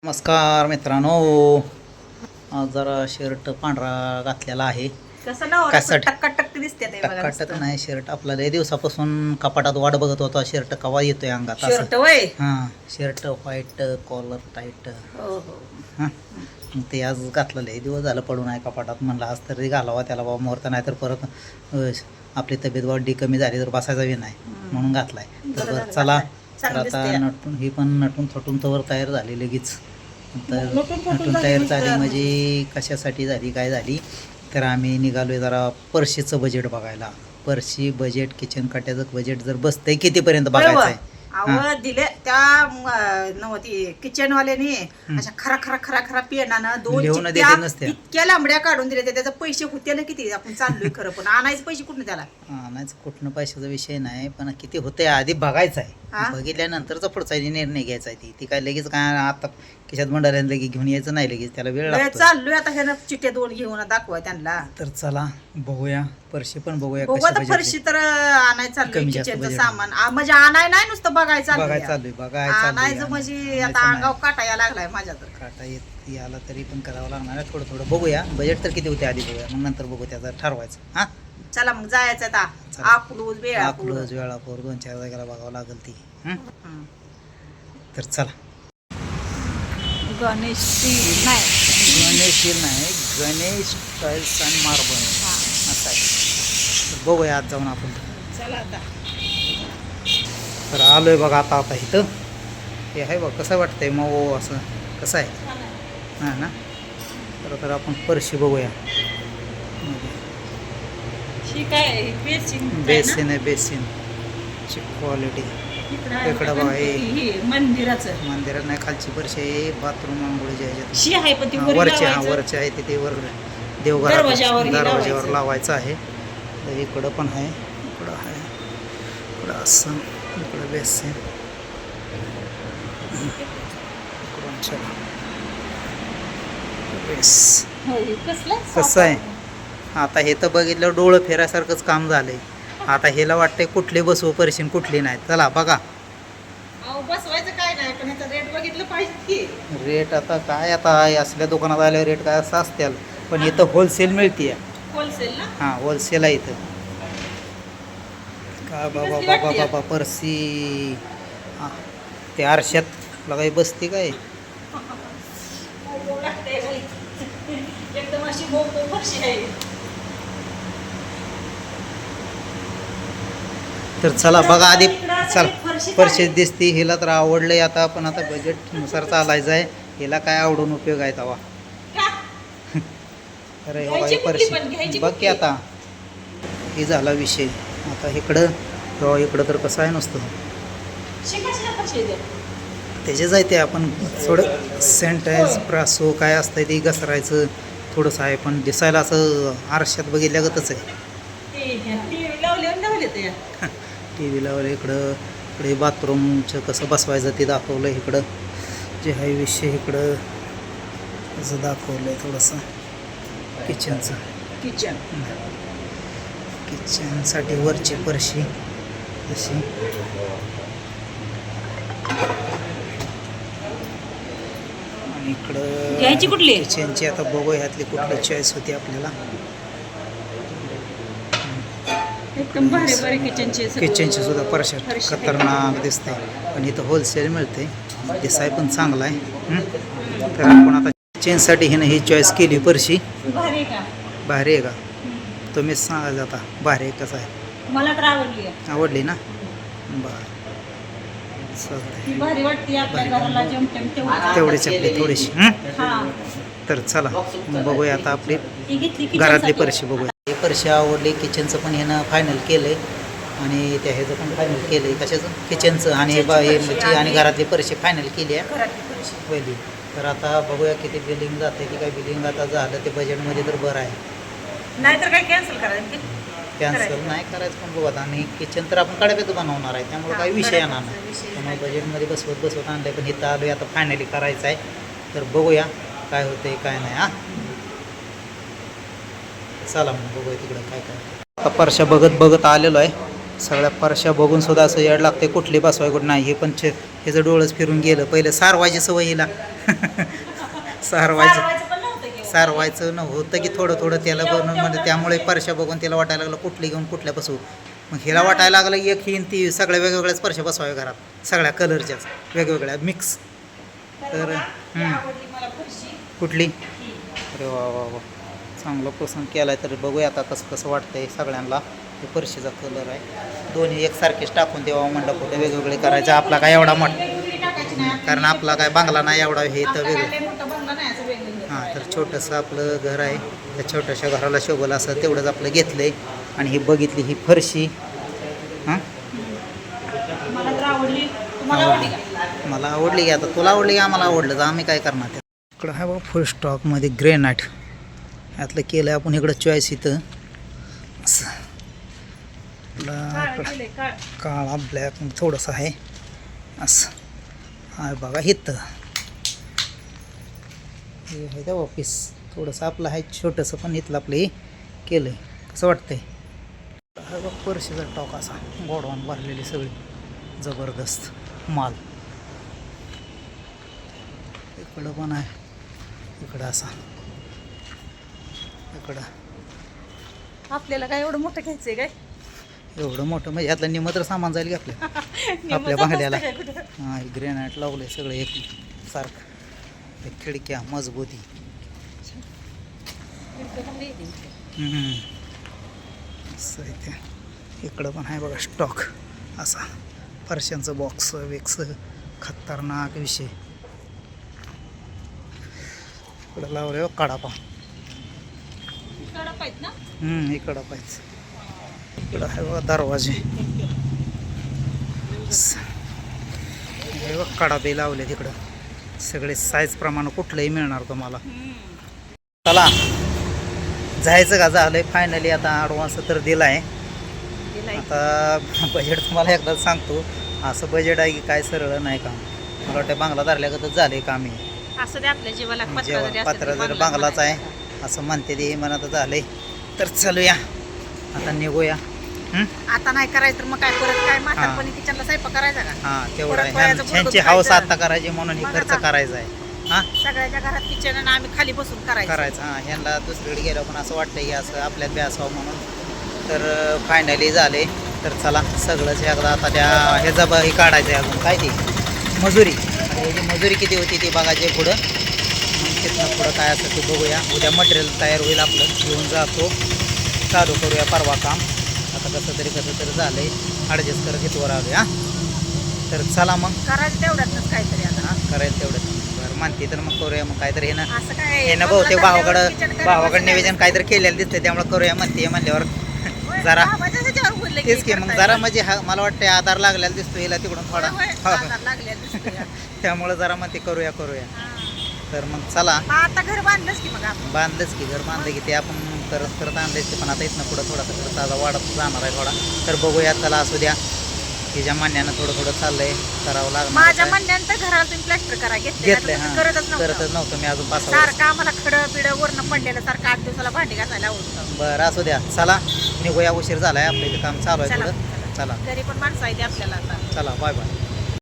नमस्कार मित्रांनो. आज जरा शर्ट पांढरा घातलेला आहे. कसं ना कशासाठी? टक्का दिसते ते बघा टक्काटक नाही शर्ट. आपला लय दिवसापासून कपाटात वाट बघत होता शर्ट कवा येतोय अंगात असं. शर्ट वय हां, शर्ट व्हाईट कॉलर टाईट. हो हो हां, ते आज घातलं. लय दिवस झालं पडून आहे कपाटात. म्हणलं आज तरी घालावा त्याला बाबा मुहूर्त, नाही तर परत आपली तब्येत वाढली कमी झाली तर बसायचा बी नाही म्हणून घातलाय. तर बरं, चला. तर आता नटून ही पण नटून थटून तवर तयार झाली लगेच. तर नटून तयार झाली म्हणजे कशासाठी झाली काय झाली तर आम्ही निघालोय जरा पर्शीचं बजेट बघायला. पर्शी बजेट किचन कट्याचं बजेट जर बसतंय कितीपर्यंत बघायचं आहे. दिले त्या नव्हती किचन वाल्याने अशा खरा खरा खरा खरा पेनानं लिहून देते नसते. इतक्या लांबड्या काढून दिले त्याचे पैसे होते ना किती. आपण चाललोय खरं पण आणायचे पैसे कुठून त्याला. आणायचं कुठनं पैशाचा विषय नाही, पण किती होते आधी बघायचं आहे. बघितल्यानंतरचा पुढचा निर्णय घ्यायचा आहे. ती काय लगेच काय आता खिशात मंडळाला लगेच घेऊन यायचं नाही, लगेच त्याला वेळ लागतो. चाललोय आता ह्यानं चिट्ट्या दोन घेऊन दाखवा त्यांना. तर चला बघूया पर्शी पण बघूया. फरशी तर आणायचं चाललोय किचनचं सामान. म्हणजे आणाय नाही नुसतं बघायचं आणायचं म्हणजे आता अंगाव काटा या लागलाय माझ्या तर. काटा येत याला तरी पण करावं लागणार आहे. थोडं थोडं बघूया. बजेट तर किती होते आधी बघूया, मग नंतर बघू त्याचं ठरवायचं. हां चला मग जायचं आता. अकलूज वेळापूर 2-4 जागेला बघावं लागेल ती. तर चला. गणेश टाईल्स अँड मार्बल असं आहे. तर बघूया आज जाऊन आपण. चला आता. तर आलोय बघा आता इथं. हे आहे बघ कसं वाटतंय मग असं कसं आहे. हां ना. तर आपण पर्शी बघूया. बेसिन आहे. बेसिनची क्वालिटी इकडं बघा. हे मंदिरात नाही, खालची पर्शी आहे. बाथरूम आंघोळीच्या ह्याच्यात वरचे आहे तिथे वर देवघरात दरवाज्यावर लावायचं आहे. तर इकडं पण आहे. इकडं आहे. इकडं असं. इकडं बेसिन. इकडून चला. बेस कसं आहे आता. हे तर बघितलं डोळं फेरासारखंच काम झालंय. आता ह्याला वाटतंय कुठली बसवू पर्शीन कुठली नाही. चला बघा. बसवायचं काय नाही पण याचा रेट बघितलं पाहिजे. रेट आता काय, आता असल्या दुकानात आल्यावर रेट काय असं असतील, पण इथं होलसेल मिळते. होलसेल ना. हां होलसेल आहे इथं. का बाबा पर्सी ते आरशात लगाई बसते काय. एकदम अशी पर्शी आहे. तर चला बघा आधी. चला पर्शी दिसते हिला तर आवडलंय आता. पण आता बजेटनुसार चालायचं आहे. हिला काय आवडून उपयोग आहे तवा. अरे बाबा पर्शी बघ की. आता हे झाला विषय. आता इकडं तर कसं आहे नुसतं त्याचेच आहे ते. आपण थोडं सॅनिटाईज प्रासो काय असतं ते घसरायचं थोडंसं आहे, पण दिसायला असं आरशात बघितल्यागतच आहे. टी व्ही लावलं. इकडे बाथरूमचं कसं बसवायचं ते दाखवलं. इकडं जे आहे विषय इकडं असं दाखवलं आहे थोडंसं किचनसाठी वरची पर्शी अशी. आणि इकडं कुठली किचनची आता बघू ह्यातली कुठली चॉईस होती आपल्याला. किचनची सुद्धा पर्शी खतरनाक दिसते, पण इथं होलसेल मिळते. दिसाय पण चांगला आहे. तर आपण आता किचनसाठी हिनं ही चॉईस केली पर्शी. भारी आहे का तुम्हीच सांगायचं आता. भारी आहे कसं आहे. मला तर आवडली ना. बरं तेवढीच आपली थोडीशी. तर चला बघूया आता आपली घरातली पर्शी बघूया. ही पर्शी आवडली. किचनचं पण ह्यानं फायनल केलं आहे आणि त्या ह्याचं पण फायनल केलं आहे. कशाचं किचनचं आणि घरातली पर्शी फायनल केली आहे पहिली. तर आता बघूया किती बिलिंग जाते. ती काय बिलिंग आता झालं ते बजेटमध्ये तर बरं आहे. नाहीतर काय कॅन्सल करायचं. कॅन्सल नाही करायचं पण बघत. आणि किचन तर आपण कडाप्यात बनवणार आहे त्यामुळे काही विषय येणार नाही. त्यामुळे बजेटमध्ये बसवत आणलं पण इथं आलो आता फायनली करायचं आहे. तर बघूया काय होते काय नाही. चला मग बघूया तिकडं काय काय. आता पर्शा बघत आलेलो आहे. सगळ्या परश्या बघून सुद्धा असं याड लागते कुठली बसवाय कुठं नाही. हे पण ह्याचं डोळंच फिरून गेलं. पहिलं सारवायची सवय हिला सारवायचं नव्हतं की थोडं थोडं त्याला बनवून म्हणजे त्यामुळे परश्या बघून तिला वाटायला लागलं कुठली घेऊन कुठल्या बसवू. मग हिला वाटायला लागलं एक ही ती सगळ्या वेगवेगळ्याच परश्या बसवाव्या घरात सगळ्या कलरच्याच वेगवेगळ्या मिक्स. तर कुठली अरे वा वा वा चांगलं पसंत केलं आहे. तर बघूया आता कसं कसं वाटतंय सगळ्यांना. हे परशीचा कलर आहे. दोन्ही एकसारखेच टाकून देवा म्हणलं कुठे वेगवेगळे करायचं. आपला काय एवढा कारण आपला काय बांगला नाही एवढा हे तर वेगळं. हां तर छोटंसं आपलं घर आहे. त्या छोट्याशा घराला शोभलं असं तेवढंच आपलं घेतलं आहे. आणि ही बघितली ही फरशी हां मला आवडली की आता तुला आवडली की आम्हाला आवडलं तर आम्ही काय करणार. इकडं आहे बघा फुल स्टॉकमध्ये ग्रेनाईट यातलं केलं आहे आपण. इकडं चॉईस इथं असं काळा ब्लॅक थोडंसं आहे असं आहे बघा इथं. हे आहे त्या ऑफिस थोडंसं आपलं आहे छोटंसं पण इथलं आपलं हे केलं आहे. कसं वाटतंय हा बघ परशीचा टॉक असा गोडवान भरलेली सगळी जबरदस्त माल. इकडं पण आहे इकडं असा इकडं. आपल्याला काय एवढं मोठं घ्यायचंय काय एवढं मोठं म्हणजे यातलं निमत्र सामान जाईल की आपल्या बांगल्याला. हां ग्रेनाईट लावलंय सगळं एक सारखं. खिडक्या मजबूती असं आहे ते. इकडं पण आहे बघा स्टॉक असा फरशांचं बॉक्स वेक्स खतरनाक विषय. इकडं लावलं हो कडापा. इकडं पाहिजे. इकडं आहे बघा दरवाजे हे बघ कडाबे लावले तिकडं सगळे साईज प्रमाणे कुठलंही मिळणार तुम्हाला. चला जायचं का झालंय फायनली. आता ॲडव्हान्स तर दिलाय. आता बजेट तुम्हाला एकदाच सांगतो. असं बजेट आहे की काय सरळ नाही काम. मला वाटतं बांगला धरल्यागतच झालंय काम. हे असं ते आपल्या जीवाला पात्र जर बांगलाच आहे असं म्हणते ते म्हणत झालंय. तर चलूया आता निघूया. आता नाही करायचं तर मग काय परत काय म्हातारपणी किचनला स्वयंपाक करायचा का. हां तेवढं आहे. ह्यांची हाऊस आता करायची म्हणून हे खर्च करायचा आहे. हां सगळ्याच्या घरात किचन आणि आम्ही खाली बसून करायचं. हां ह्यांना दुसरीकडे गेलो पण असं वाटतं की असं आपल्यात बी असावं म्हणून. तर फायनली झाले. तर चला सगळंच एकदा आता त्या ह्याचं हे काढायचं आहे अजून काय ती मजुरी. ह्याची मजुरी किती होती ती बघायची पुढं. मग तिथनं पुढं काय असं ते बघूया. उद्या मटेरियल तयार होईल आपलं घेऊन जातो चालू करूया परवा काम. आता कसं तरी झालं आहे ॲडजस्ट करत इथवर आलो. हां तर चला मग करायचं तेवढ्यातच काहीतरी आता. हां करायचं तेवढ्यात बरं मानते तर मग करूया मग काहीतरी हे ना बहुतेक भावाकडं निवेदन काहीतरी केलेलं दिसतं त्यामुळे करूया म्हणते म्हणल्यावर जरा तेच की मग जरा म्हणजे मला वाटतं आधार लागलेला दिसतो हिला तिकडून थोडा त्यामुळे जरा म्हणते करूया. तर मग चला आता घर बांधलंच की घर बांधलं की ते आपण करत आणलेच ते. पण आता इथनं पुढं थोडासा खर्च आता वाढत जाणार आहे थोडा. तर बघूया चला असू द्या. तिच्या म्हणण्यानं थोडं चाललंय करावं लागलं. माझ्या म्हणण्यानं तर घराला तुम्ही प्लॅस्टर करा घेतलंय. हां करतच नव्हतं मी अजून 5 सारखं आम्हाला खडं पिढं वरनं पडलेलं सारखं 8 दिवसाला भांडी घासायला आवडतं. बरं असू द्या चला निघूया. उशीर झालाय आपलं इथे काम चालू आहे थोडं. चला घरी पण माणसं आहे आपल्याला. चला बाय बाय.